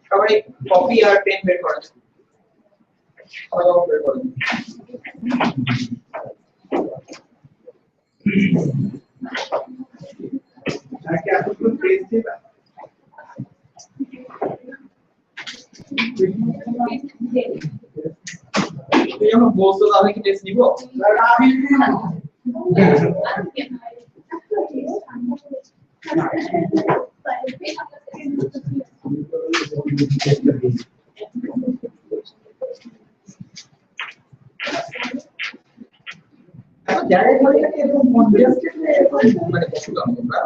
সবাই কপি আর পেন বের করেন। বের করেন। আজকে এতক্ষণ পেজ দিবা। তুই যখন বলছো তাহলে কি টেস্ট নিব? জায়গায় ধরে এরকম কনজেস্টেড মানে বসলাম আমরা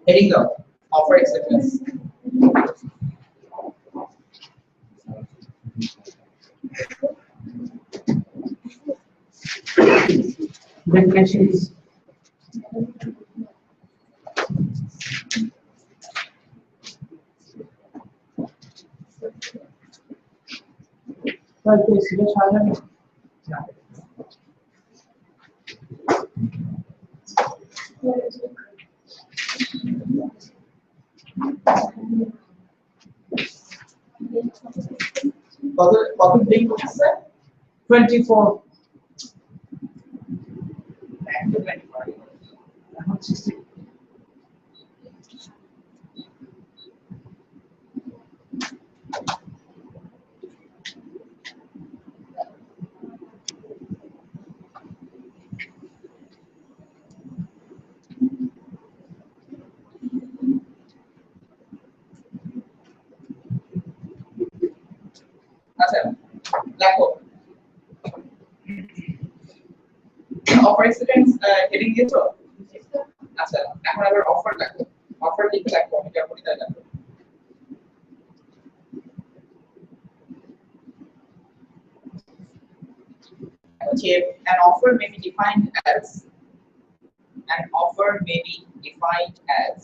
heading down offer acceptance definitions কত দিন করতেছে 24 এখন 60 আচ্ছা দেখো অফার এক্সিডেন্টস হেডিং দিয়েছো আচ্ছা এখন আবার অফার দেখো অফার লিখে দেখো আমি কেমন এটা দেখো an offer may be defined as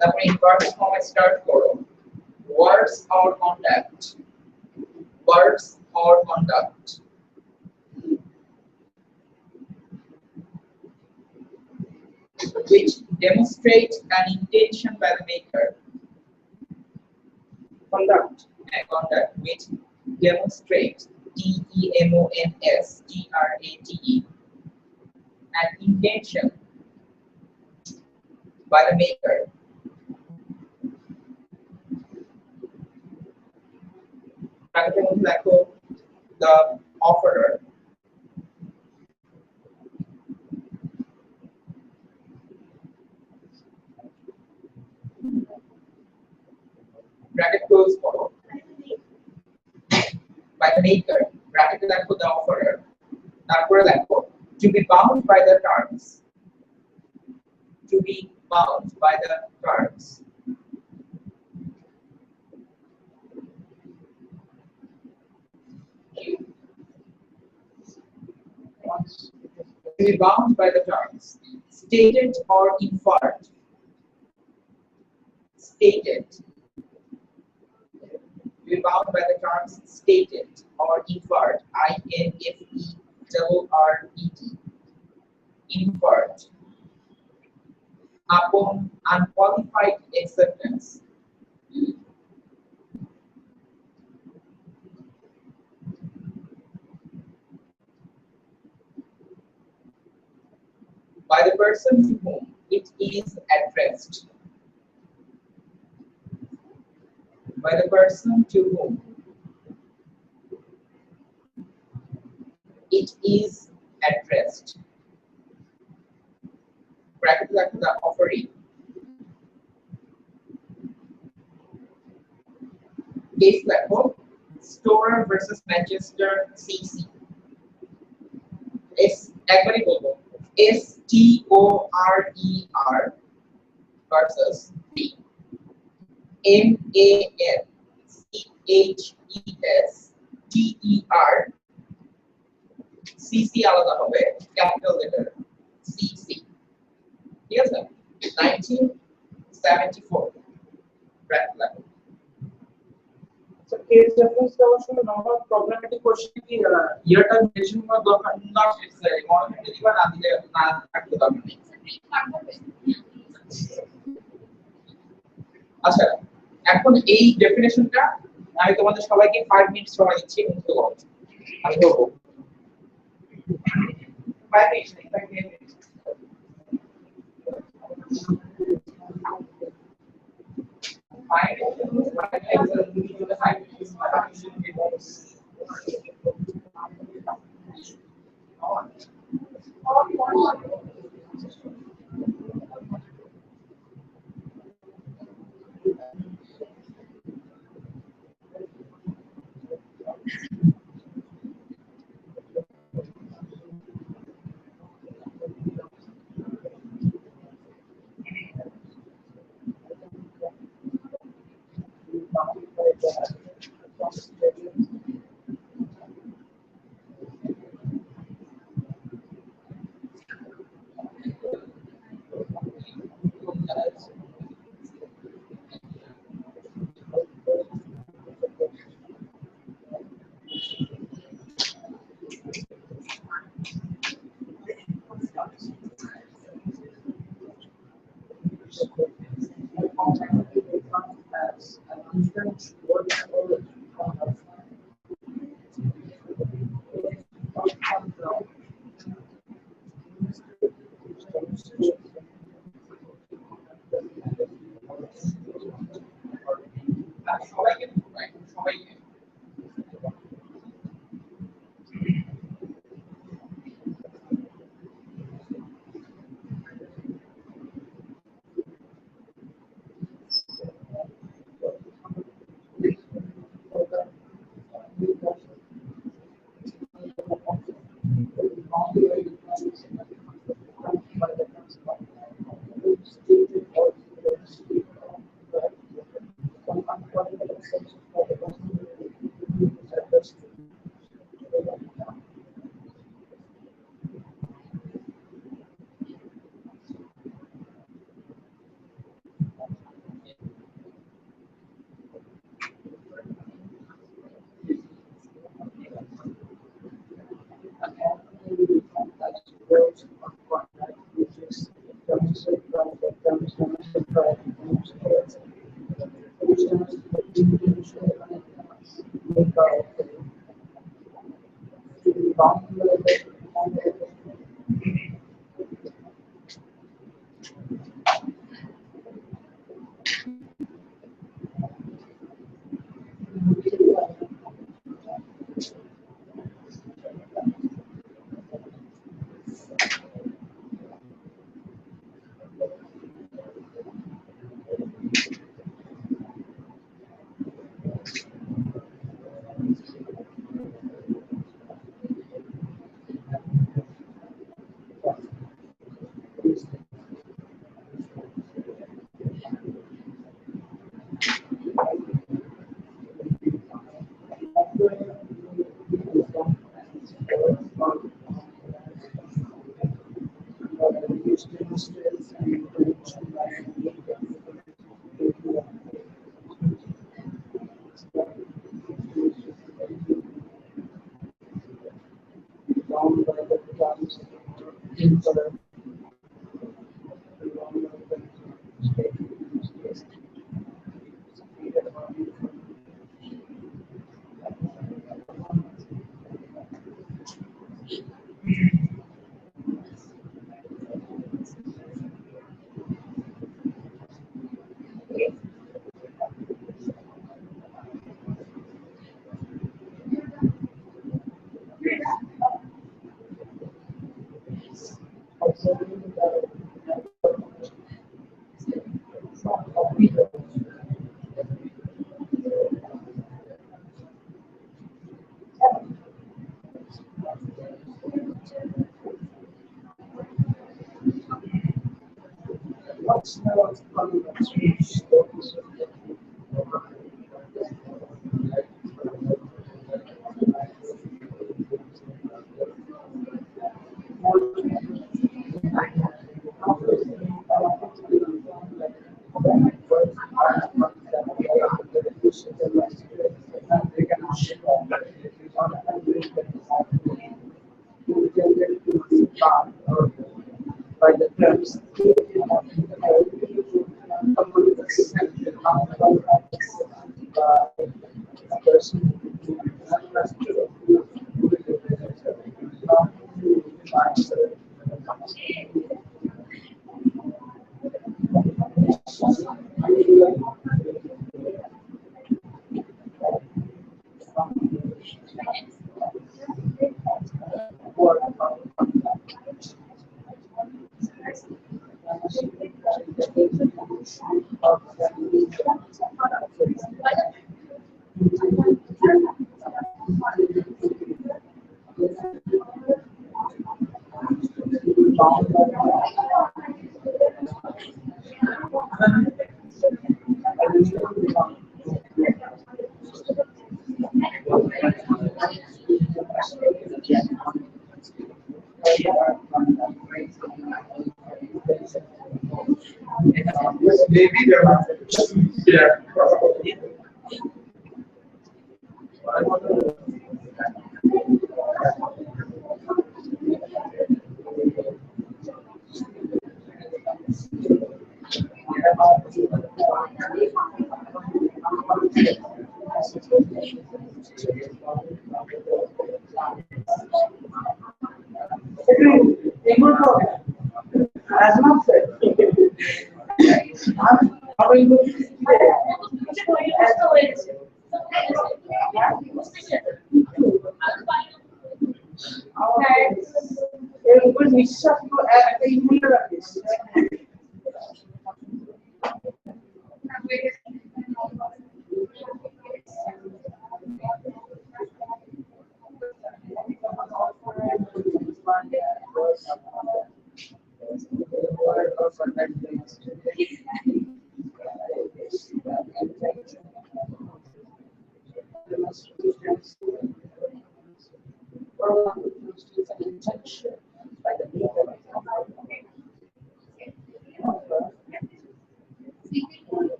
তারপরে ইনভার্স কমা স্টার্ট করো words or conduct which demonstrate an intention by the maker conduct which demonstrates demonstrate an intention by the maker the offerer bracket close করো by the maker bracket দেখো the offerer তারপরে দেখো to be bound by the terms be bound by the terms stated or inferred be bound by the terms stated or inferred inferred upon unqualified acceptance by the person to whom it is addressed. By the person to whom it is addressed. Bracket like the offering. Case level Storer versus Manchester CC. একবারই বলবো STORER versus B MANCHESTER CC আলাদা হবে capital letter CC ঠিক আছে 1974 bracket লাগবে So case reference দেওয়ার সময় normal problematic question কি ইয়ারটা মেনশন করা দরকার not necessary মনে দিবা না দিলে না থাকলে দরকার নেই আচ্ছা এখন এই ডেফিনেশনটা আমি তোমাদের সবাইকে 5 মিনিট সময় দিচ্ছি মুক্ত করো আমি বলবো 5 minute 5 minute By the terms. Maybe there are yeah. As not said, how you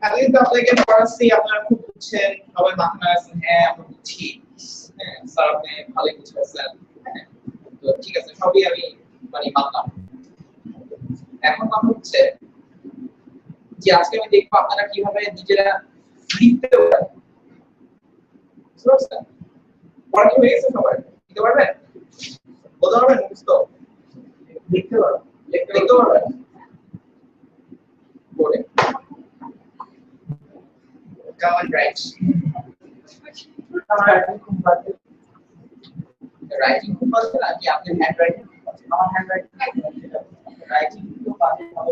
At least আপনাকে পড়াচ্ছি আপনারা খুব বুঝছেন সবাই মাথা নাড়াচ্ছেন হ্যাঁ আমরা বুঝছি স্যার আপনি ভালোই বুঝছেন তো ঠিক আছে সবই আমি মানে মানলাম এখন কথা হচ্ছে যে আজকে আমি দেখবো আপনারা কিভাবে নিজেরা লিখতে পারেন বুঝছেন পড়া কি হয়ে গেছে সবাই লিখতে পারবেন বলতে পারবেন মুখস্থ লিখতে পারবেন লিখতে পারবেন বলে Come on, right. রাইটিং খুব ভালো নাকি আপনি হ্যান্ড রাইটিং? আমার হ্যান্ড রাইটিং রাইটিং তো ভালো ভালো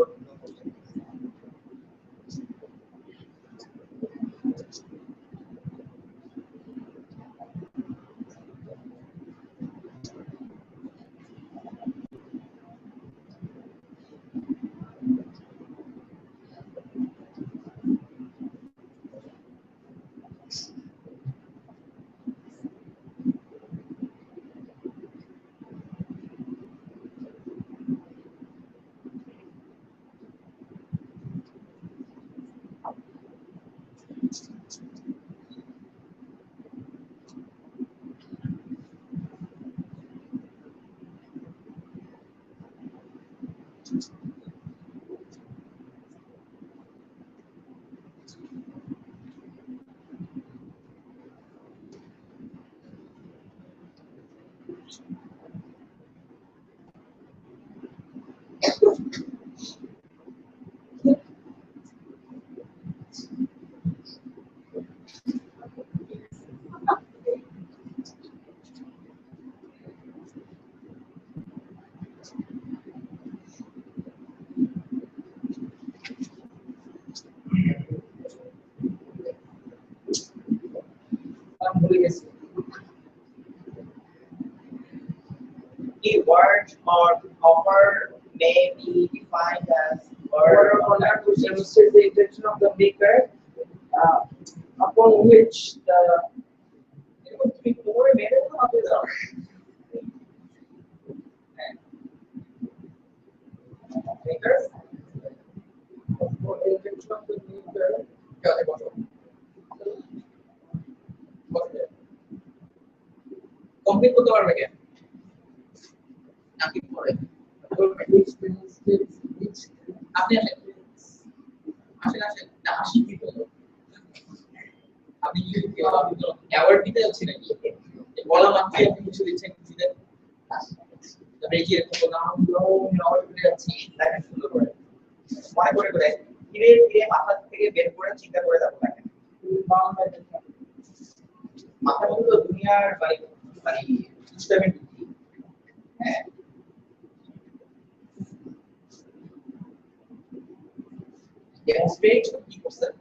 A word or offer may be defined as word or conduct which demonstrates the intention of the maker upon which the makers intention of the maker complete করতে পারবে কেন নাকি পরে আপনি আসেন না হাসি কি বলবো আপনি কি অ্যাওয়ার্ড দিতে যাচ্ছেন নাকি বলা মাত্রই আপনি কিছু দিচ্ছেন কিছু দেন তবে এই যে এরকম নাম অ্যাওয়ার্ড দিতে যাচ্ছি দেখেন সুন্দর করে মনে করে ধীরে ধীরে মাথা থেকে বের করে চিন্তা করে দেখো দেখেন মাথার মধ্যে তো দুনিয়ার মানে সিস্টেমের বুদ্ধি হ্যাঁ demonstrate কি করছেন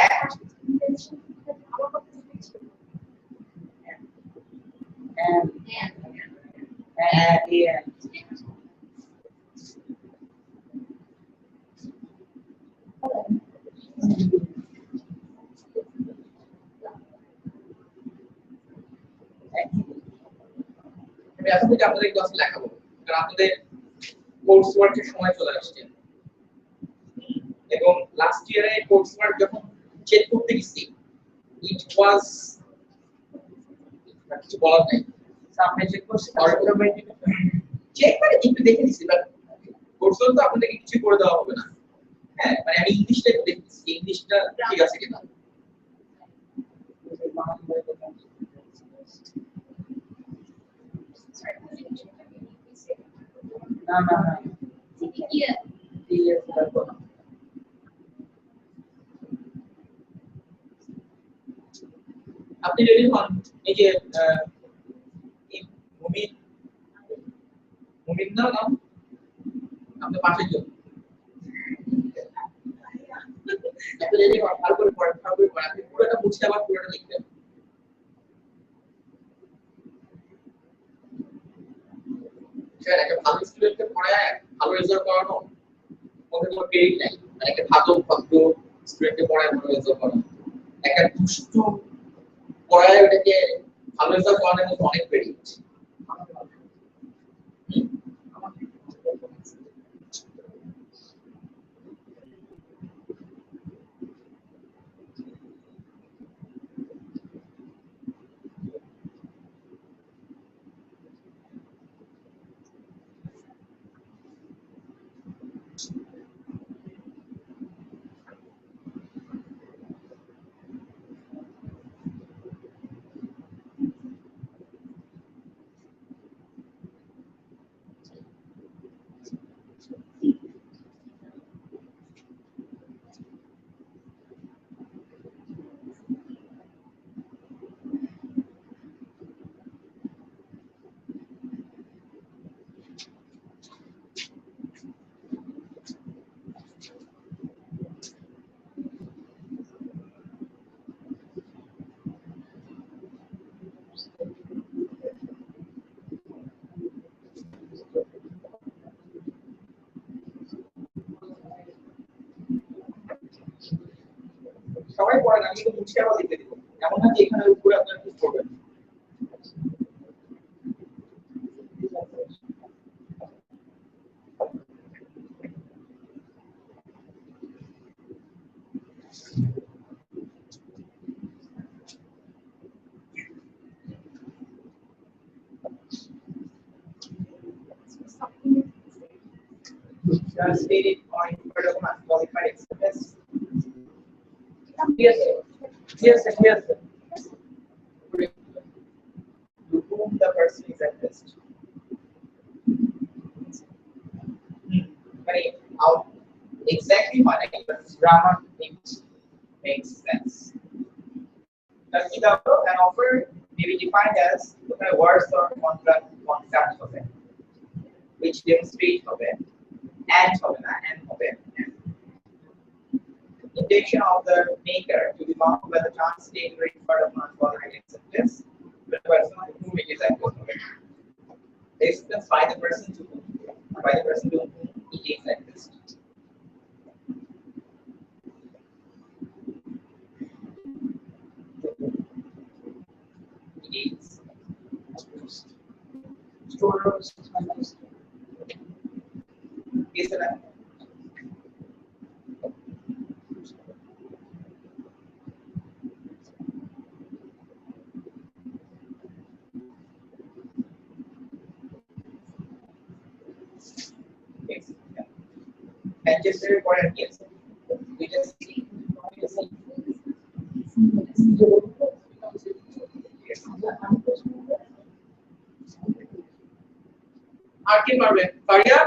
act and আমি এখন থেকে আপনাদের ক্লাস লেখাবো কারণ আপনাদের কোর্স ওয়ার্কের সময় চলে আসছে এবং লাস্ট ইয়ারে কোর্স ওয়ার্ক যখন চেক করতে গেছি ইট ওয়াজ কিছু বলার নাই সামনে চেক করছি অটোমেটিক চেক মানে একটু দেখে দিছি বাট কোর্স ওয়ার্ক তো আপনাদেরকে কিছু করে দেওয়া হবে না হ্যাঁ মানে আমি ইংলিশটা একটু দেখতেছি ইংলিশটা ঠিক আছে কিনা না আপনি রেডি হন এই যে মুমিন না নাম আপনি পাশে যান আপনি রেডি হন ভালো করে পড়েন আপনি পুরোটা মুছে আবার পুরোটা লিখবেন স্যার একটা ভালো স্টুডেন্টকে পড়ায় ভালো রেজাল্ট করানো ওদের কোনো ক্রেডিট নাই মানে একটা ভদ্র স্টুডেন্টকে পড়ায় ভালো রেজাল্ট করানো একটা দুষ্টু পড়ায় ওটাকে ভালো রেজাল্ট করানোর মধ্যে অনেক ক্রেডিট সবাই পড়েন, আমি কিন্তু মুছে আবার লিখে দিব, এমন না যে এখানে উপরে আপনারা কি করবেন। Translated or inverted comma qualified acceptance. Yes, sir. Yes, sir. Yes, sir. To whom the person is addressed. But how exactly what grammar makes sense. Without an offer may be defined as words or concept of it, which demonstrate of it, and of it. Intention of the maker to be bound by the translated referred of non-qualified acceptance to the person to whom it is addressed. Acceptance by the person to whom it is addressed. It is Yes, sir. Yes. Manchester for an yes. We just see. আর কি পারবেন? ফারিয়া?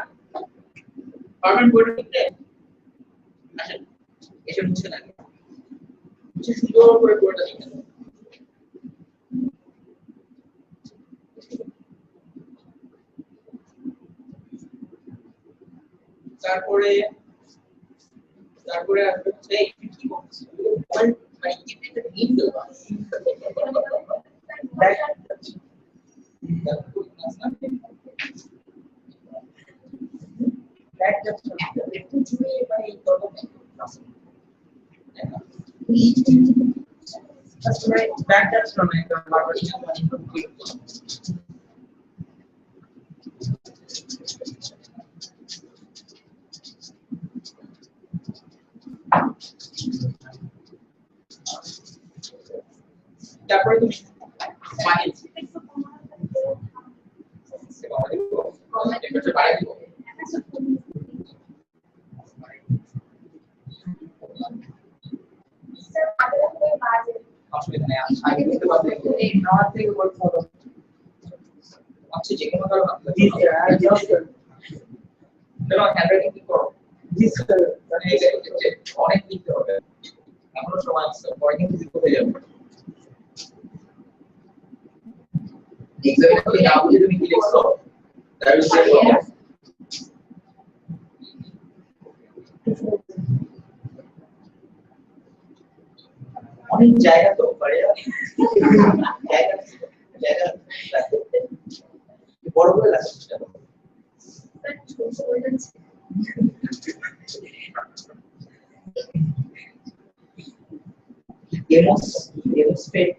পারবেন বইটা লিখতে? আসেন। এসে মুছে না। মুছে সুন্দর করে বইটা লিখতে। তারপরে আসলে হচ্ছে কি বলছি? মানে এটা নিয়ে দেওয়া। That's from it. তারপরে তুমি মানে অসুবিধা নেই, আগে থেকে বলতে এই নাওয়ার থেকে বলতে হবে। আচ্ছা যে কোনো কারণ জি স্যার, চলো হ্যান্ডরাইটিং কি করো? জি স্যার, মানে অনেক লিখতে হবে, এখনো সময় আছে, পরে কিন্তু লিখতে হয়ে যাবে। এক্সাম্পল না বুঝে তুমি কি লিখছো তার বিষয়ে বলো। অনেক জায়গা তো পারে জায়গা জায়গা বড় করে লাগছে demonstrate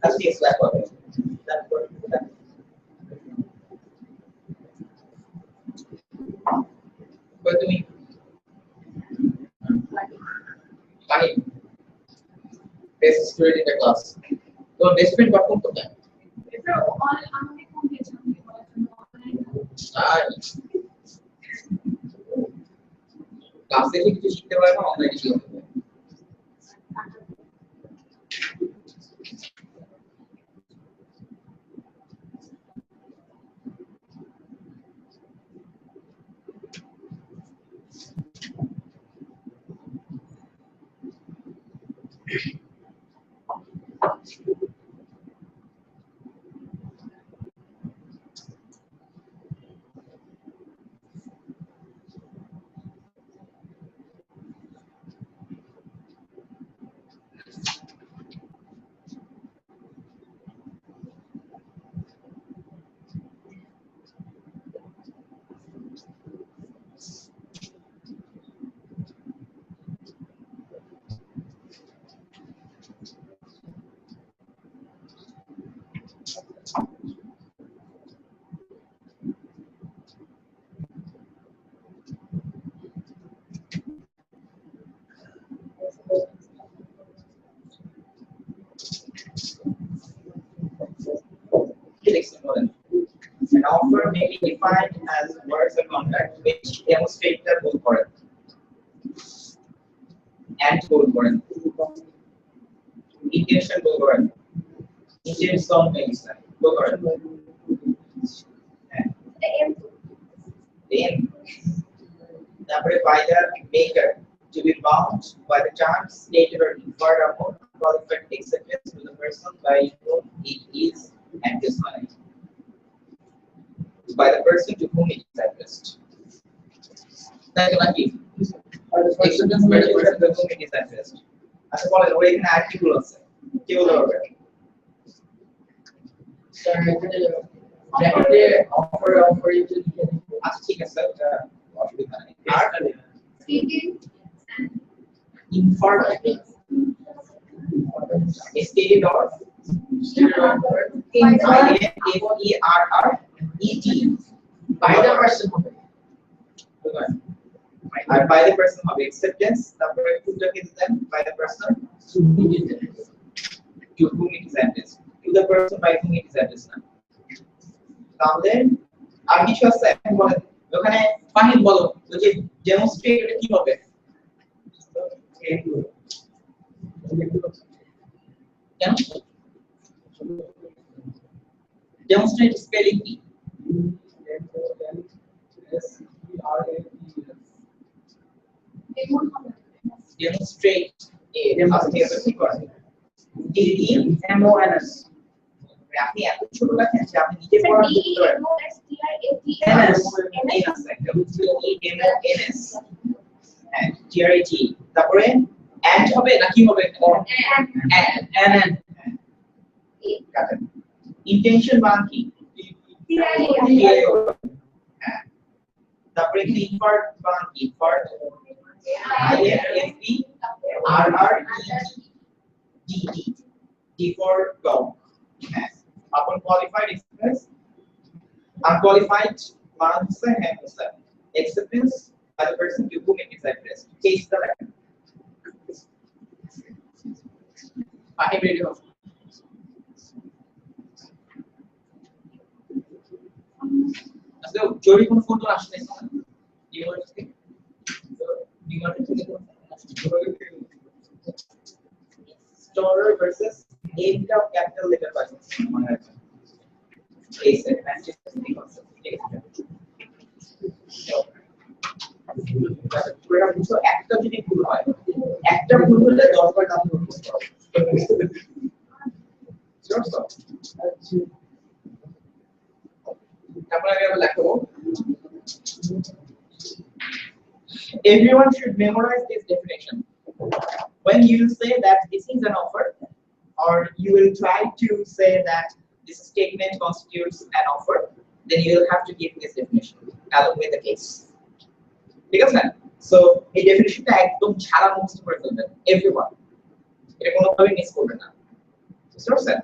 así es la cosa. Pues তুমি পানি best student in the class. তো best friend কখন কোথায়? এটা আমাকে কোন দিয়েছে আমি বলার জন্য ক্লাসে কিছু শিখতে পারে না, অনলাইনে শিখতে পারে। An offer may be defined as words of contract which demonstrate the goal for it. And goal for it. Intention goal for it. Intention makes that. Goal for it. Then, number by the maker to be bound by the terms stated or inferred upon qualified acceptance to the person by whom it is addressed. By the person to whom it is addressed. That's lucky. Acceptance by the person to whom it is addressed. As a follows, or even article also. Give the order. Offer Ask ঠিক আছে অসুবিধা নেই আর inferred stated or by the person R by the person of acceptance তারপরে টুটা কি দেন by the person to whom it is addressed to the person by whom it is addressed না তাহলে আর কিছু আছে এখন বলেন ওখানে ফাহিম বলো ওই যে ডেমনস্ট্রেট এটা কি হবে কেন ডেমনস্ট্রেট স্পেলিং কি demonstrate DEMONS আপনি এত ছোট লেখেন যে আপনি নিজে পড়ার DRAT তারপরে and হবে নাকি হবে and intention বানান কি তারপরে কি inferred বানান কি inferred INFERRED D for dog upon qualified acceptance unqualified answer answer acceptance by the person to whom it is addressed case the record I read it so jori kono photo আসলে university Storer versus aimed of capital letter by একটা যদি ভুল হয় একটা ভুল হলে 10 বার নাম ভুল করতে হবে তারপরে আমি আবার লিখব Everyone should memorize this definition. When you say that this is an offer, or you will try to say that this statement constitutes an offer, then you will have to give this definition along with the case. Because so a definition টা একদম ছাড়া মুখস্থ করে ফেলবেন everyone. এটা কোনোভাবে miss করবেন না. বুঝতে পারছেন?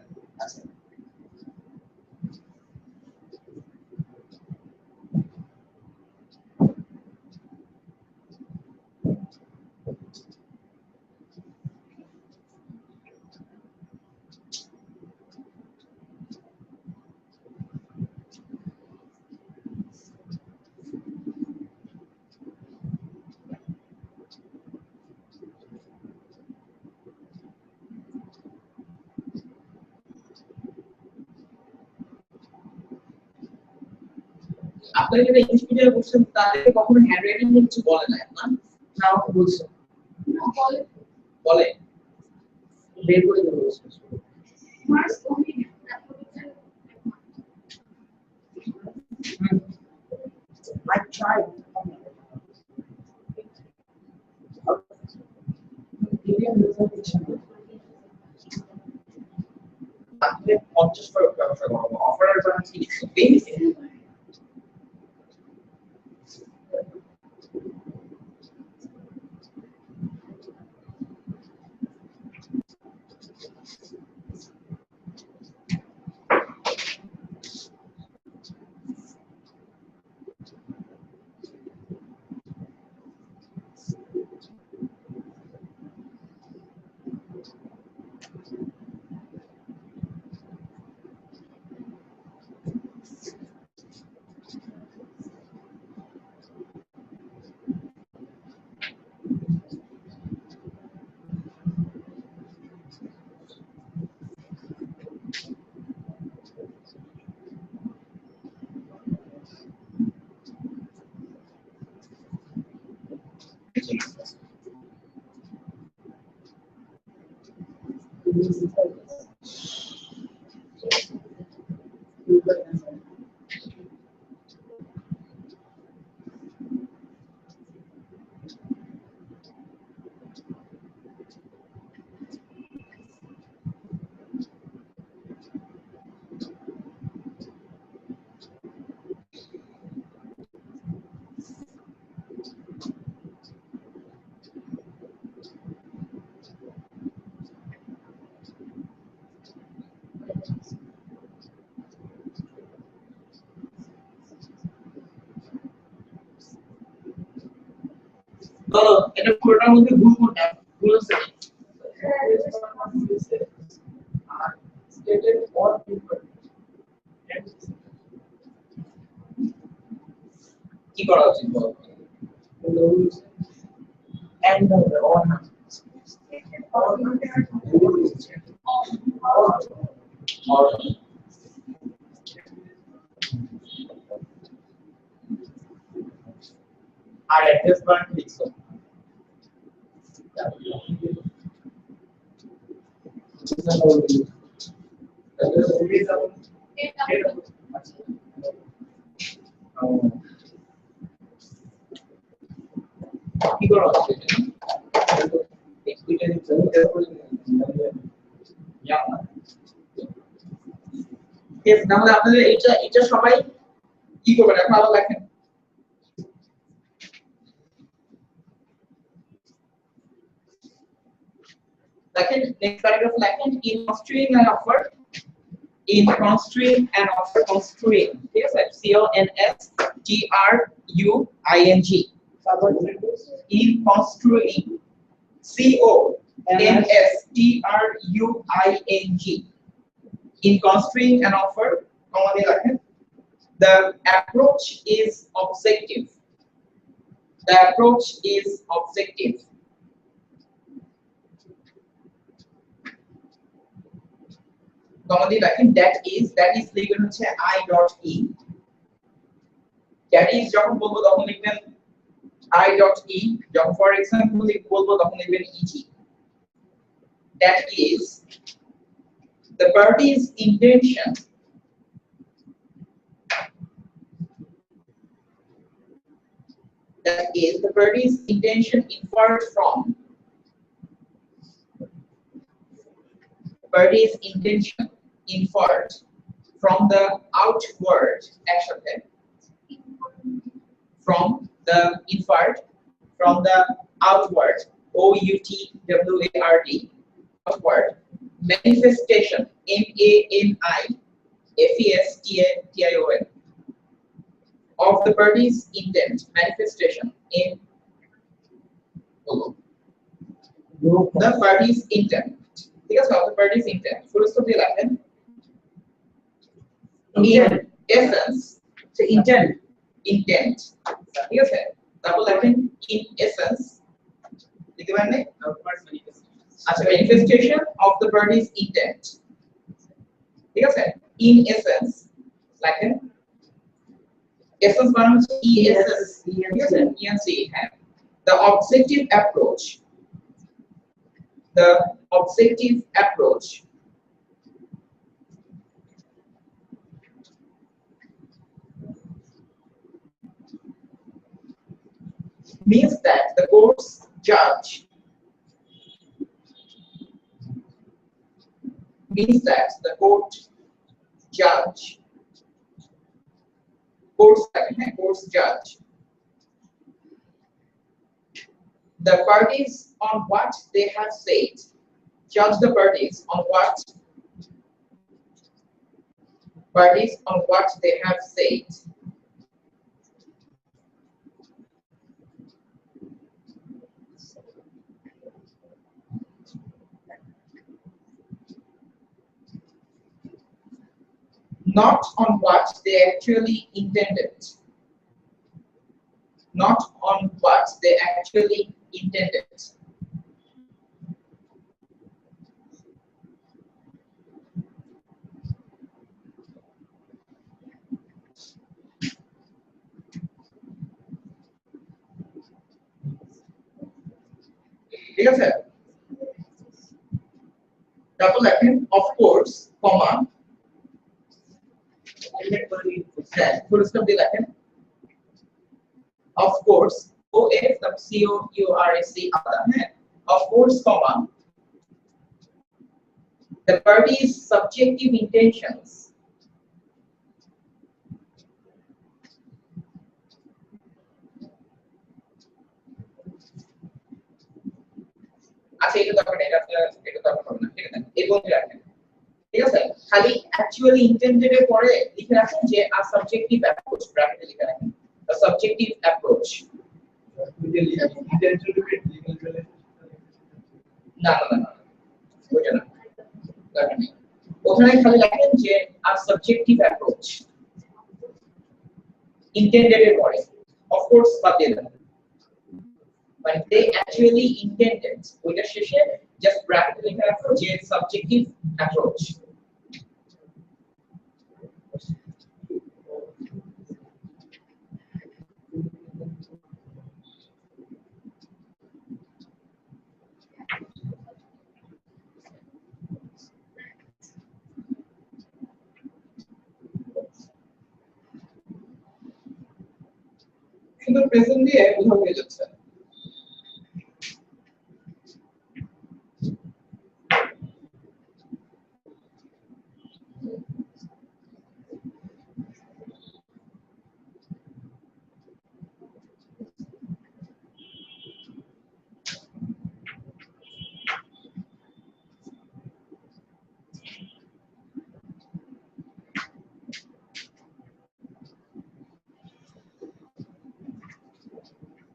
আপনারা যারা ইংলিশ মিডিয়ামে পড়ছেন তাদেরকে কখনো হ্যান্ডরাইটিং নিয়ে কিছু বলে না নাও বলছে বলে বের করে দেবো মার্কস কমই I tried আপনি 50 করে ব্যবসা করব অফারের জন্য কি বেনিফিট বলো এটা পুরোটার মধ্যে ভুল কোনটা? ভুল আছে stated or people কি করা উচিত বলো? and or not. আর অ্যাড্রেস বার লিখছো কি করা উচিত? Yes, তাহলে আপনাদের এটা সবাই কি করবেন এখন আবার লেখেন next paragraph লেখেন in construing an offer construing ঠিক আছে C O N S T R U I N G in construing C O N S T R U I N G in construing an offer comma দিয়ে লেখেন the approach is objective comma দিয়ে লেখেন that is লিখবেন হচ্ছে I dot E that is যখন বলবো তখন লিখবেন I dot E যখন for example বলবো তখন লিখবেন EG that is the party's intention inferred from the outward একসাথে from the outward O U T W A R D outward manifestation M A N I F E S T A T I O N of the party's intent manifestation in the party's intent ঠিক আছে of the party's intent full stop দিয়ে লেখেন in essence so intent ঠিক আছে তারপর লেখেন in essence লিখতে পারেন না আচ্ছা manifestation of the party's intent ঠিক আছে in essence লেখেন essence মানে হচ্ছে ESS ঠিক আছে ENC হ্যাঁ the objective approach means that the court judge the parties on what they have said judge the parties on what they have said not on what they actually intended ঠিক আছে তারপর লেখেন of course comma full stop দিয়ে লেখেন of course of course comma the party's subjective intentions আচ্ছা এটা দরকার এটা দরকার হবে না ঠিক আছে এই বলতে রাখেন ঠিক আছে খালি অ্যাকচুয়ালি ইন্টেন্ডেড এর পরে লিখে রাখুন যে a subjective approach ব্র্যাকেটে লিখে রাখুন a subjective approach না ওইটা না দরকার নেই ওখানে খালি লেখেন যে a subjective approach intended এর পরে of course বাদ দিয়ে দেন but they actually intended ওইটা শেষে just ব্র্যাকেটে লিখে রাখুন যে subjective approach শুধু প্রেজেন্ট দিয়ে বোঝা হয়ে যাচ্ছে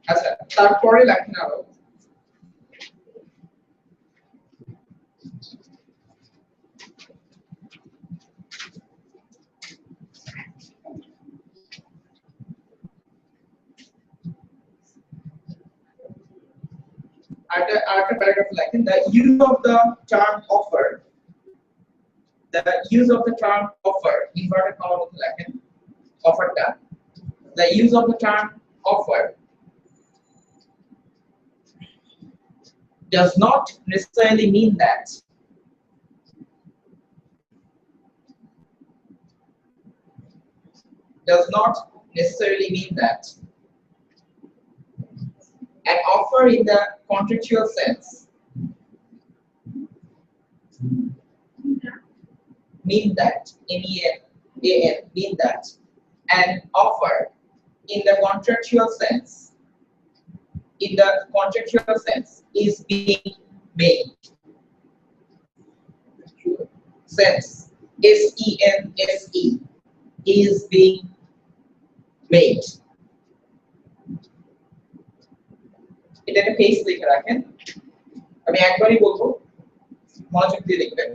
আচ্ছা তারপরে লেখেন আরো আরেকটা প্যারাগ্রাফ লেখেন the use of the term offer inverted comma মধ্যে লেখেন অফারটা the use of the term offer does not necessarily mean that an offer in the contractual sense mean that an offer in the contractual sense is being made. Sense S-E-N-S-E is being made. এটা একটা page লিখে রাখেন আমি একবারই বলবো মনোযোগ দিয়ে লিখবেন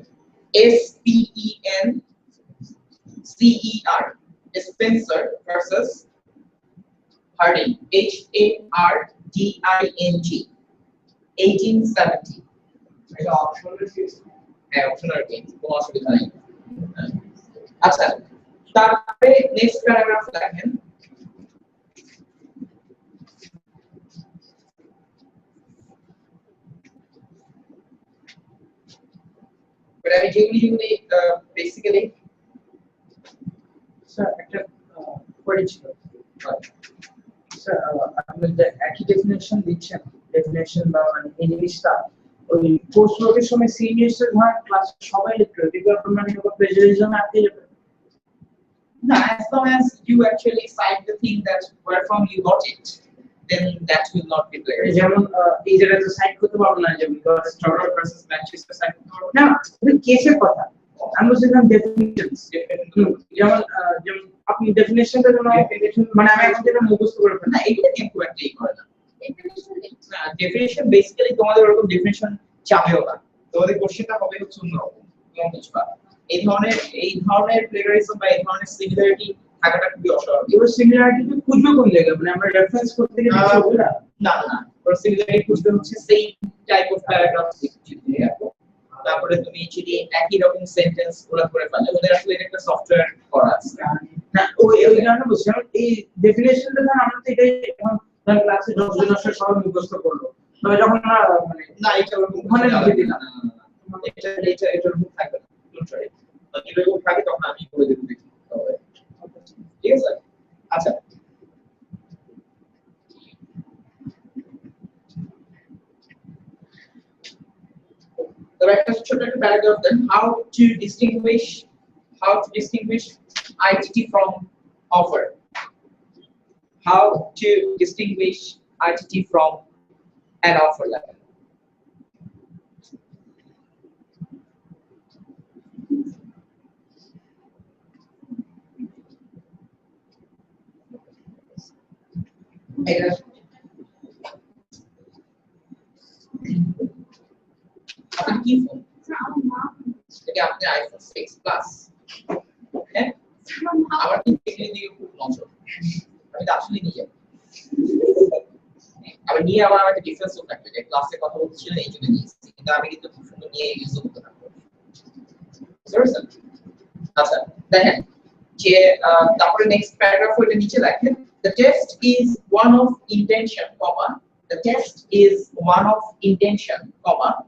S-P-E-N-C-E-R Spencer versus Harding H-A-R-D-I-N-G 1870 এটা অপশনাল ফিক্স হ্যাঁ অপশনাল কি কোনো অসুবিধা নেই আচ্ছা তারপরে নেক্সট প্যারাগ্রাফ লেখেন but I generally basically sir একটা কোয়েরি ছিল স্যার আপনি যে একই ডেফিনেশন দিচ্ছেন ডেফিনেশন বা মানে এই জিনিসটা ওই কোর্স ওয়ার্কের সময় সিনিয়র্স এর ধর ক্লাস সবাই লিখবে ডিপার্টমেন্ট অফ প্লেজারিজম আপনি no as long as you actually cite the thing that where from you got it then that will not be player যেমন এই জায়গায় তো সাইড করতে পারবো না যে because struggle versus Manchester side করতে পারবো না এটা কেসের কথা আমি বলছিলাম ডেফিনিশনস যেমন আপনি ডেফিনিশনটা যেন মানে আমি এখন যেটা মুখস্থ করে ফেলি না এটা কিন্তু একটাই করে না ডেফিনিশন বেসিক্যালি তোমাদের ওরকম ডেফিনিশন চাবেও না তোমাদের কোশ্চেনটা হবে হচ্ছে অন্যরকম কেমন বুঝবা এই ধরনের প্লেগারিজম বা এই ধরনের সিমিলারিটি থাকাটা খুবই অস্বাভাবিক এবার সিমিলারিটি খুঁজবে কোন জায়গায় মানে আমরা রেফারেন্স করতে গেলে কিছু হবে না ওর সিমিলারিটি খুঁজবে হচ্ছে সেই টাইপ অফ প্যারাগ্রাফ লিখতে রাখো তারপরে তুমি যদি একই রকম সেন্টেন্স ওরা করে ফেলে ওদের আসলে এটা একটা সফটওয়্যার করা আছে না ওই কারণে বলছিলাম এই ডেফিনেশনটা ধর আমরা তো এটাই এখন ধর ক্লাসে 10 জন আসলে সবাই মুখস্থ করলো তবে যখন মানে না এটা ওখানে লিখে দিলাম এটার উপর থাকবে না ডোন্ট ওয়ারি এটার উপর থাকে তখন আমি বলে দেব দেখি তবে ঠিক আছে আচ্ছা তবে একটা ছোট একটা paragraph then how to distinguish ITT from offer how to distinguish ITT from an offer letter এটা আপনি কি ফোন এটা আপনি আইফোন 6 প্লাস হ্যাঁ আমার কি টেকনিক দিকে খুব নজর আমি তো আসলে নিয়ে যাবো আমি নিয়ে আবার একটা ডিফারেন্স থাকবে যে ক্লাসে কথা বলছিলেন এই জন্য নিয়েছি কিন্তু আমি কিন্তু খুব সুন্দর নিয়ে ইউজ করতে পারবো বুঝছেন আচ্ছা দেখেন যে তারপরে নেক্সট প্যারাগ্রাফ ওইটা নিচে দেখেন the test is one of intention comma the test is one of intention comma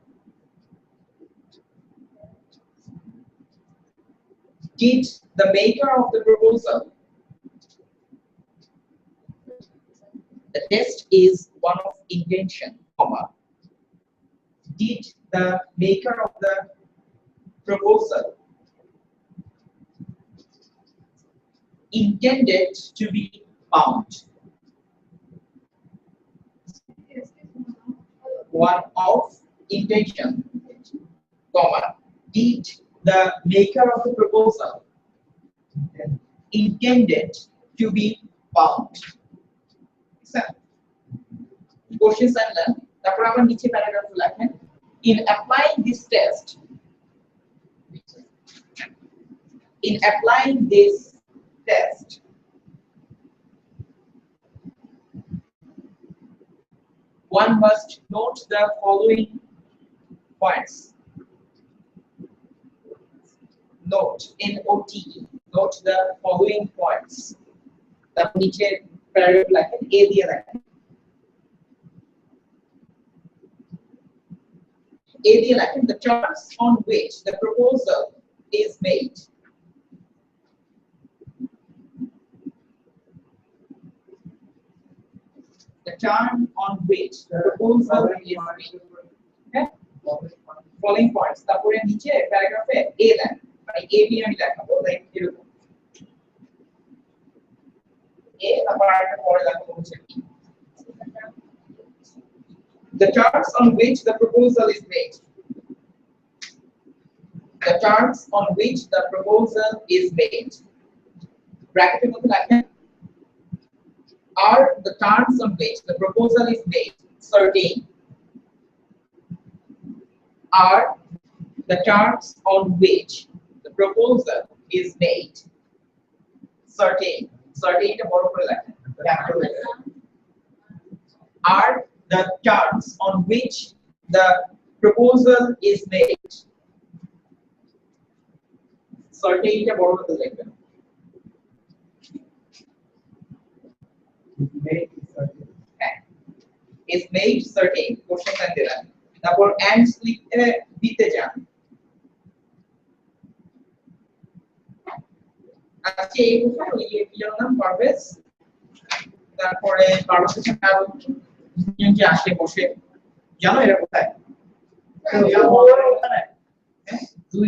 did the maker of the proposal the test is one of intention comma did the maker of the proposal intended to be bound one of intention comma did the maker of the proposal intended to be bound question sentence তারপর আবার নিচে paragraph লেখেন in applying this test one must note the following points note note the following points তারপর নিচে paragraph লেখেন a দিয়ে লেখেন the terms on which the proposal is made the term on which the proposal is made okay following points তারপরে নিচে প্যারাগ্রাফে a লেখেন মানে a b আমি দেখাবো লাইক এরকম a তারপর আরেকটা পরে দেখাবো হচ্ছে b the terms on which the proposal is made the terms on which the proposal is made bracket মধ্যে লেখেন are the terms on which the proposal is made certain are the terms on which the proposal is made certain এটা বড় করে লেখেন are the terms on which the proposal is made certain এটা বড় করে লিখবেন is made certain question sign দিলাম তারপর and লিখতে দিতে যান আজকে এই কোথায় ওই এর নাম পারভেজ তারপরে পারভেজ কারণ যে আসে বসে জানো এরা কোথায় দুই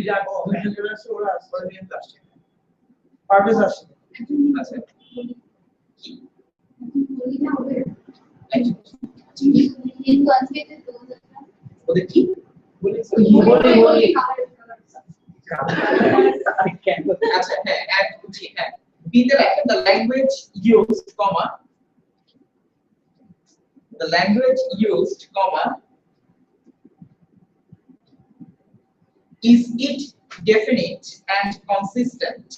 জনের আছে ওরা আসলে নিয়ে আসছে পারভেজ আসছে আচ্ছা কি বলি না ওদের কি বলি আচ্ছা হ্যাঁ অ্যাড করছি হ্যাঁ বিতে লেখেন the language used comma the language used comma is it definite and consistent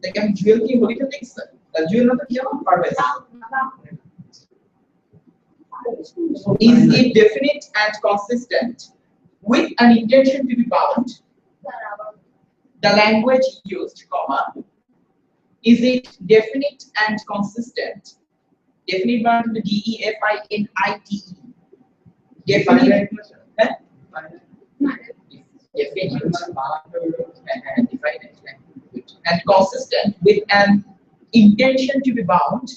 দেখেন জুয়েল কি হলিটা দেখছে জুয়েল না তো কি আমার পারবে is it definite and consistent with an intention to be bound the language used comma is it definite and consistent definite means the definite definite definite and consistent with an intention to be bound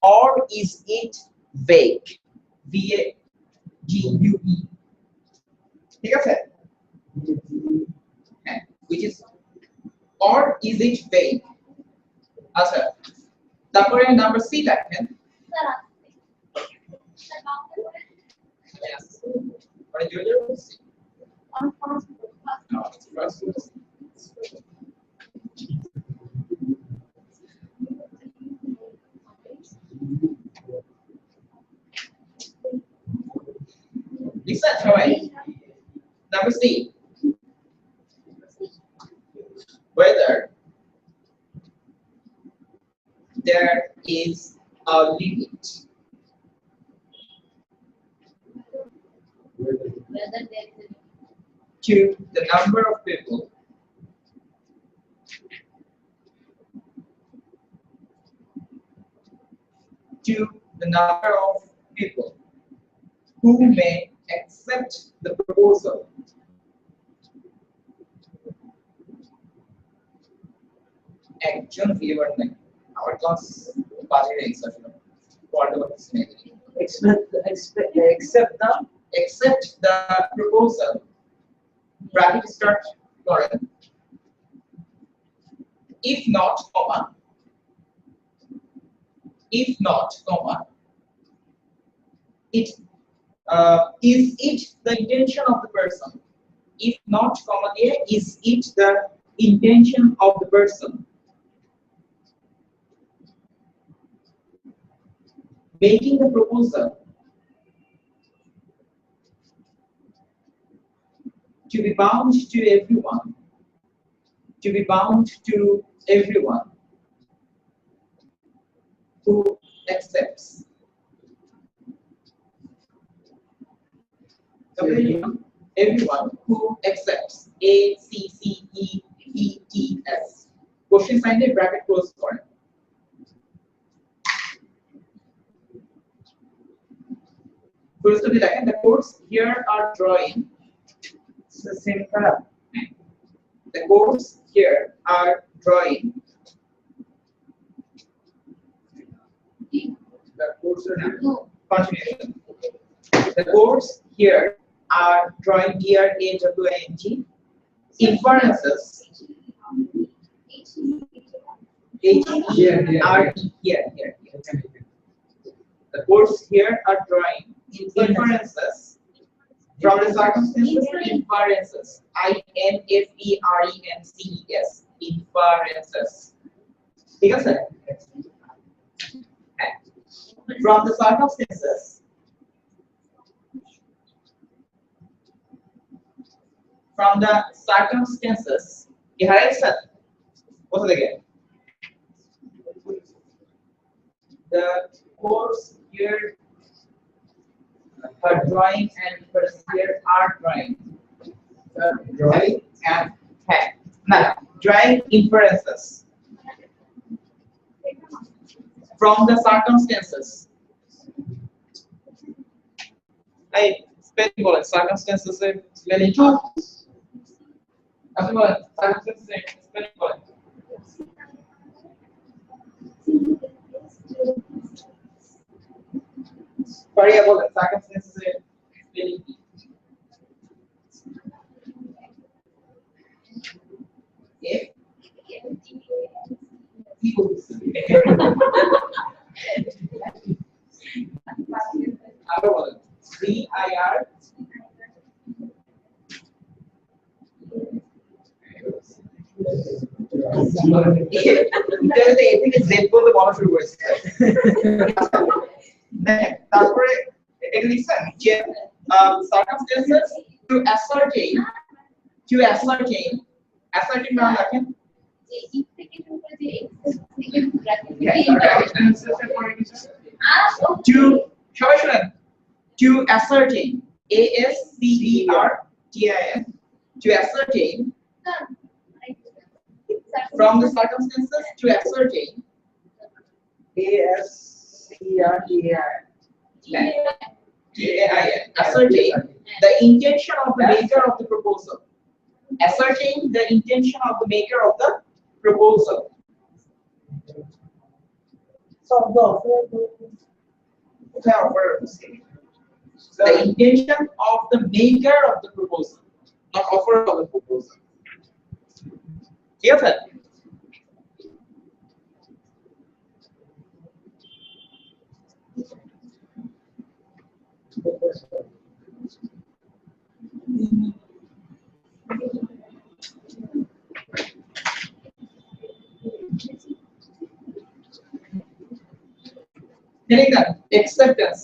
or is it vague VAGUE ঠিক আছে which is or is it vague আচ্ছা তারপরে number C দেখেন মানে জোরে বলছি Listen, সবাই number C whether there is a limit to the number of people who may accept the proposal একজন ভিউয়ার নাই আমার ক্লাস বাজে এক্সাম্পল পরবর্তী accept the proposal bracket start করেন if not comma it is it the intention of the person if not comma there is it the intention of the person making the proposal to be bound to everyone who accepts everyone who accepts ACCEPTS question sign the bracket close for first of all the codes here are drawing the same color the codes here are drawing the codes are continuation the codes here are drawing here AWING inferences here the codes here are drawing inferences from the circumstances inferences INFERENCES inferences ঠিক আছে from the circumstances what again the course here are drawing and first here are drawing and drawing inferences from the circumstances I spelling বলেন circumstances এর spelling আপনি বলেন circumstances এর spelling বলেন পারিয়া বলেন circumstances এর spelling কি আরো বলেন CIR এখানে জেড বলতে বলা শুরু করেছে তারপরে এটা লিখছেন যে circumstances to ascertain নাম রাখেন to সবাই শুনেন to ascertain ASCERTAIN to ascertain from the circumstances to ascertain ASCERTAIN TAIN. Ascertain the intention of the maker of the proposal. Ascertain the intention of the maker of the proposal. So the offer. The intention of the maker of the proposal, not offer of the proposal. ঠিক আছে? Getting that? Acceptance.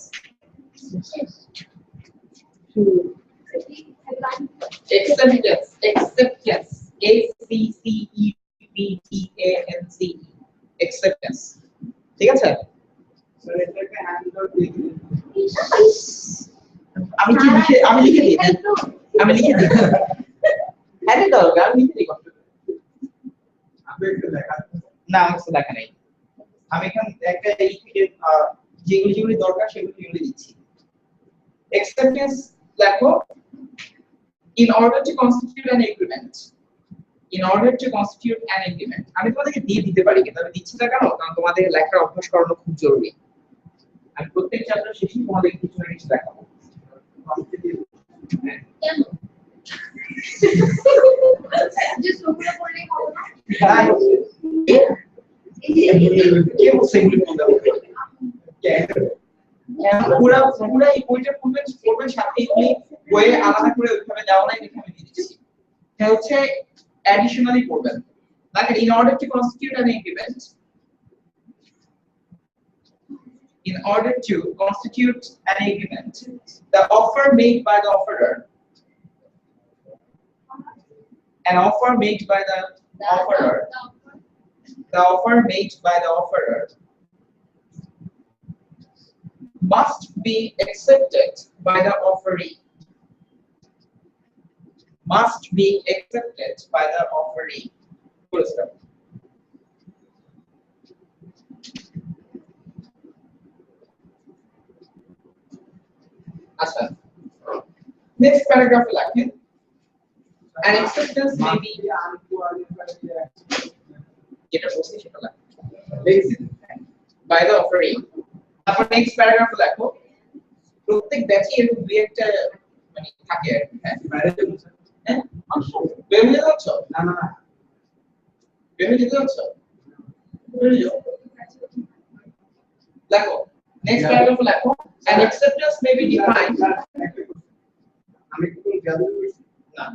Acceptance. Acceptance. ACCEPTANCE. Acceptance. ঠিক আছে? আমি লিখে দিই। আমি লিখে দিই। হ্যাঁ দরকার আমি লিখে দিই। না আমার কিছু লেখা নেই। আমি এখন একটা এই থেকে যেগুলি দরকার সেগুলি দিচ্ছি। Acceptance লেখো in order to constitute an agreement. In order to constitute an agreement. আমি তোমাদেরকে দিয়ে দিতে পারি কিন্তু আমি দিচ্ছি না কেন? কারণ তোমাদের লেখার অভ্যাস করানো খুব জরুরি। আমি প্রত্যেক চ্যাপ্টার শেষে তোমাদের কিছু না কিছু দেখাবো। Just open up only how much? কে বলছে এগুলি বলতে হবে? পুরা এই বইটা পড়বেন সাথে এগুলি বইয়ে আলাদা করে ওইভাবে দেওয়া নাই দেখে আমি দিয়ে দিচ্ছি। এটা হচ্ছে additionally পড়বেন। Like in order to constitute an agreement, in order to constitute an agreement, the offer made by the offerer, an offer made by the offerer, the offer made by the offerer must be accepted by the offeree. Must be accepted by the offeree. Full stop. Asa. Next paragraph like an acceptance may be by the offeree. তারপর next paragraph লেখো প্রত্যেক ব্যাচে এর দুই একটা মানে থাকে হ্যাঁ হ্যাঁ বের হয়ে যাচ্ছ না বের হয়ে যাচ্ছ লেখো নেক্সট প্যারাগ্রাফ লেখো an acceptance may be defined আমি কি কোন জাদু না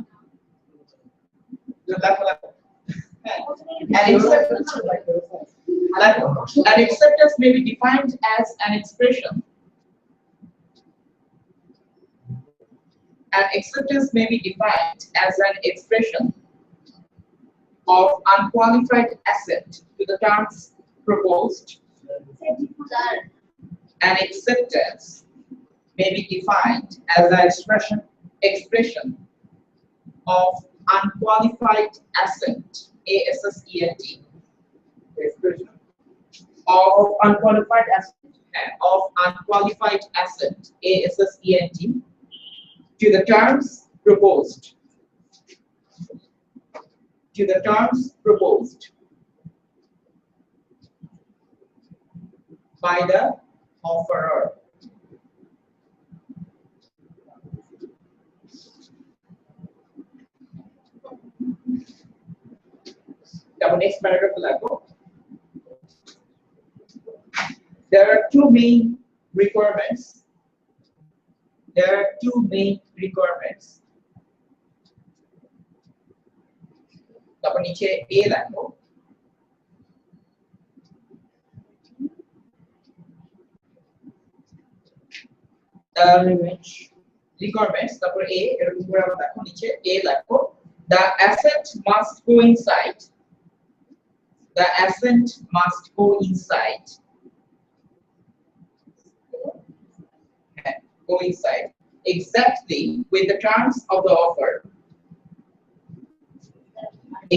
লেখো an acceptance may be defined as an expression. An acceptance may be defined as an expression of unqualified assent to the terms proposed. An acceptance may be defined as an expression of unqualified assent. ASSENT. Expression of unqualified assent. ASSENT to the terms proposed. To the terms proposed by the offerer. Now, next paragraph will go. There are two main requirements. There are two main requirements. তারপর নিচে A লেখো। Requirements তারপর A এরকম করে আমরা দেখো নিচে A লেখো। The assent must coincide. The assent must coincide. Coincide exactly with the terms of the offer.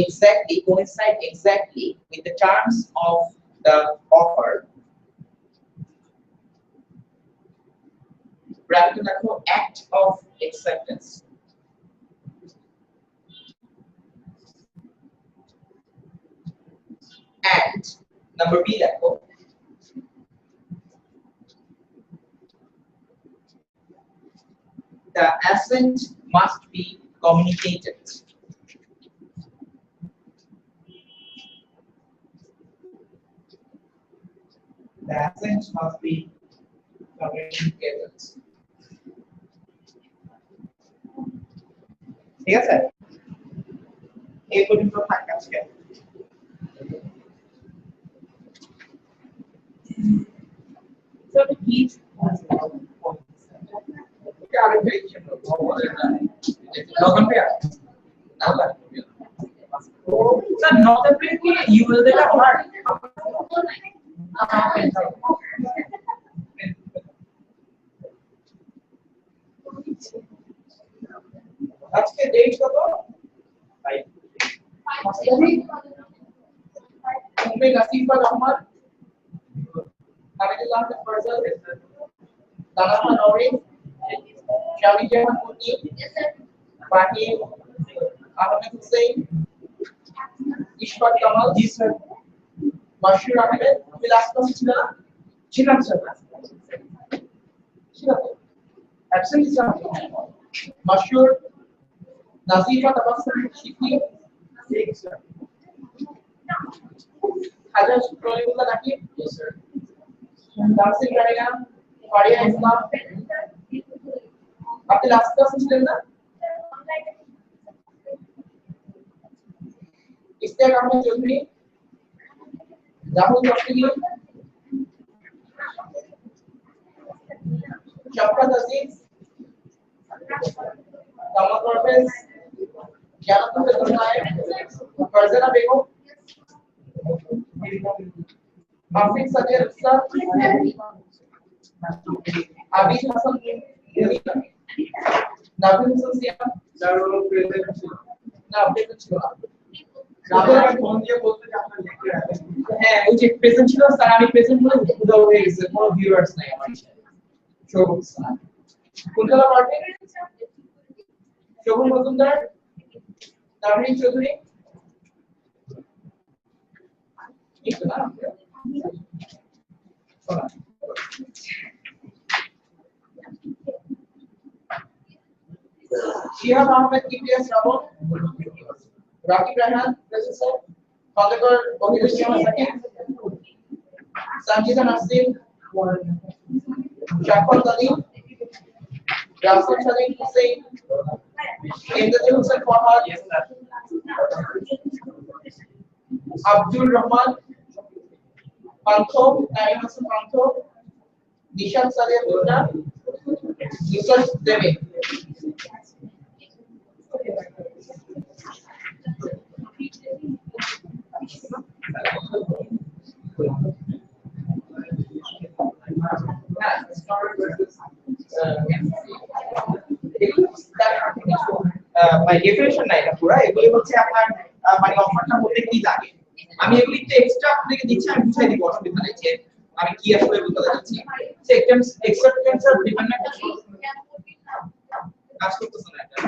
Exactly coincide exactly with the terms of the offer ব্র্যাকেটে দেখো act of acceptance act number B দেখো the assent must be communicated. The assent must be communicated. ঠিক আছে এই পর্যন্ত থাক আজকে so the keys are very simple logan pe na sir not the way you will get a part আজকে date কত 5 তুমি নাসিফা রহমান আমিনুল্লাহ ফরজাল দানামা নওরিন শামিজাহান মুনি বাহির আহমেদ হুসেন ইশফাক কামাল জি স্যার মাশরুর আহমেদ বিলাসত ছিলাম sir absent sir Mashrur Nazifa Tabassum Shifi sir হাজার প্রলিমুল্লাহ নাকি জি স্যার তাহসিন রায়না ফারিয়া ইসলাম আপনি লাস্ট ক্লাস ছিলেন না ইস্তেক আহমেদ চৌধুরী রাহুল চৌধুরী শফকাত আজিজ কামাল পারভেজ জানাতুল বেগম নায়েক ফারজানা বেগম হাফিজ সাদিয়া ইসলাম আবিদ হাসান নাবিল হোসেন সিয়াম দারুল প্রেজেন্ট না প্রেজেন্ট ছিল না ফোন দিয়ে বলতে যে আপনারা লিখতে রাখেন হ্যাঁ ওই যে প্রেজেন্ট ছিল স্যার আমি প্রেজেন্ট বলে উদাও হয়ে গেছে কোনো ভিউয়ার্স নাই আমার শোভন স্যার কুন্তলা পার্টি শোভন মজুমদার তামিল চৌধুরী ঠিক না শিহাব আহমেদ কিপিএস রাবণ রাকিব রায়হান প্রফেসর ফাতেকর অভিজিৎ সাকিব সঞ্জিতা নাসিম শাফাত আলী রাসেল সাদিক হুসেন ইমদাদুল হোসেন ফরহাদ আব্দুর রহমান পান্থ নাইম হাসান পান্থ নিশাদ সাদিয়া দুর্না ইসরাত দেবে my definition না এটা পুরো এগুলি হচ্ছে আপনার মানে অফারটা বলতে কি লাগে আমি এগুলি একটু এক্সট্রা আপনাকে দিচ্ছি আমি বুঝাই দিব অসুবিধা নেই যে আমি কি আসলে বলতে যাচ্ছি সেকটেন্স এক্সেপ্টেন্স অফ ডিপেন্ডেন্ট কাজ করতেছ না এটা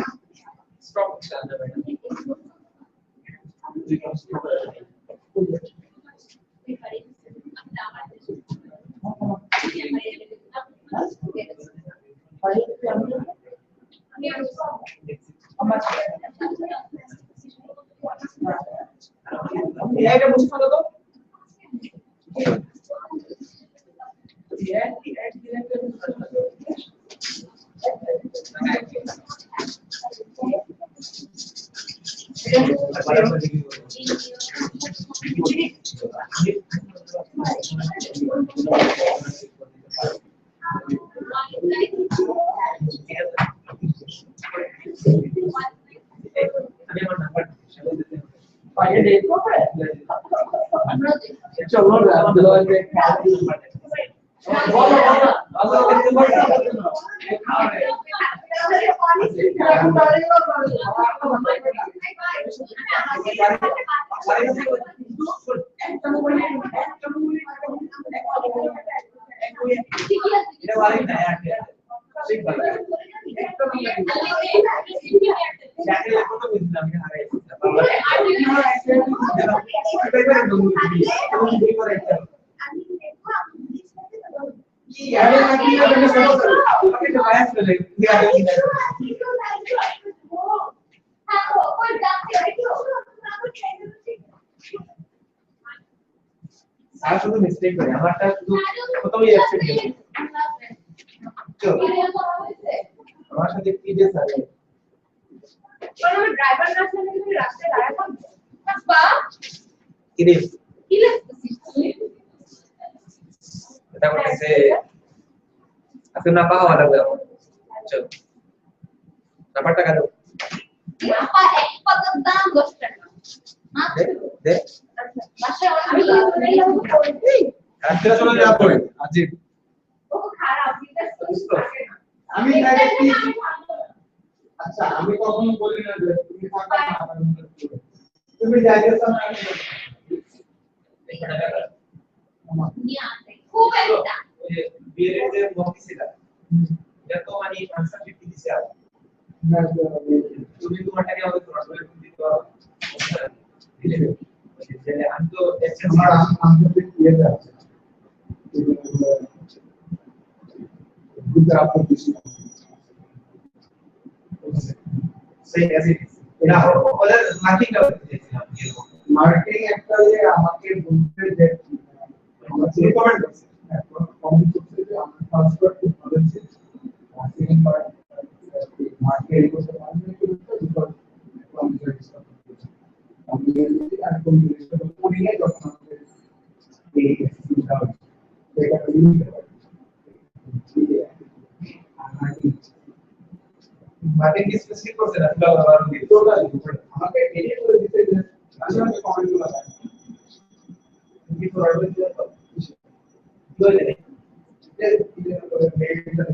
স্টপ চলে যাবে এটা বুঝতে পারো তো चलो দেখবে না তুমি কি করে একটা আমি দেখবো আমি জিনিস করতে পারবো কি আরে না কি না তুমি সব করো তোমাকে তো বায়াস করে কি আরে কি না হ্যাঁ ওই ডাক্তার কি ওরা আমাকে ট্রেন করতে আর শুধু মিস্টেক করে আমারটা শুধু প্রথমেই অ্যাকসেপ্ট করে চলো আমার সাথে কি যে স্যার আমার ড্রাইভার না আসলে তুমি রাস্তায় দাঁড়ায় থাকবে বা কি রে কি লাগতেছিস তুই এটা করতেছে আজকে না পাওয়া লাগবে চলো নাম্বারটা কাটো আপা এক পাতার দাম 10 টাকা দে দে বাসায় আমি চলে যাবো করতে আজকে চলে যাওয়া পড়ে আজিব ও খারাপ এটা আমি ডাইরেক্টলি আচ্ছা আমি কখনো বলি না যে তুমি থাকবা না তুমি যাইতেছ না খুব একটা বিয়ের যে মকিছিল এটা তো মানে আনসার 50 দিছে আর তুমি তোমার টাকা হবে তোমার বলে তুমি তো দিলে যে আমি তো আমার আনসার দিয়ে যাচ্ছে গুড আপনি কিছু সেই অ্যাজ এটা ওদের মার্কেটিং মার্কেটিং একটা যে আমাকে বলতে যে আমরা রিকমেন্ড করছি কমেন্ট করতে যে আমরা transfer to policy second part market করতে পারবে কিন্তু বিকজ আমি আর কোন জিনিসটা পড়ি না যখন আমাদের এই এটা নিতে পারি মার্কেট কি স্পেসিফিক করছে না পুরো আবার টোটালি আমাকে এডিট করে দিতে যে আমি কমেন্ট গুলো দেয় কি প্রবলেম দিয়ে তো দুই নেই এটা করে মেইলটা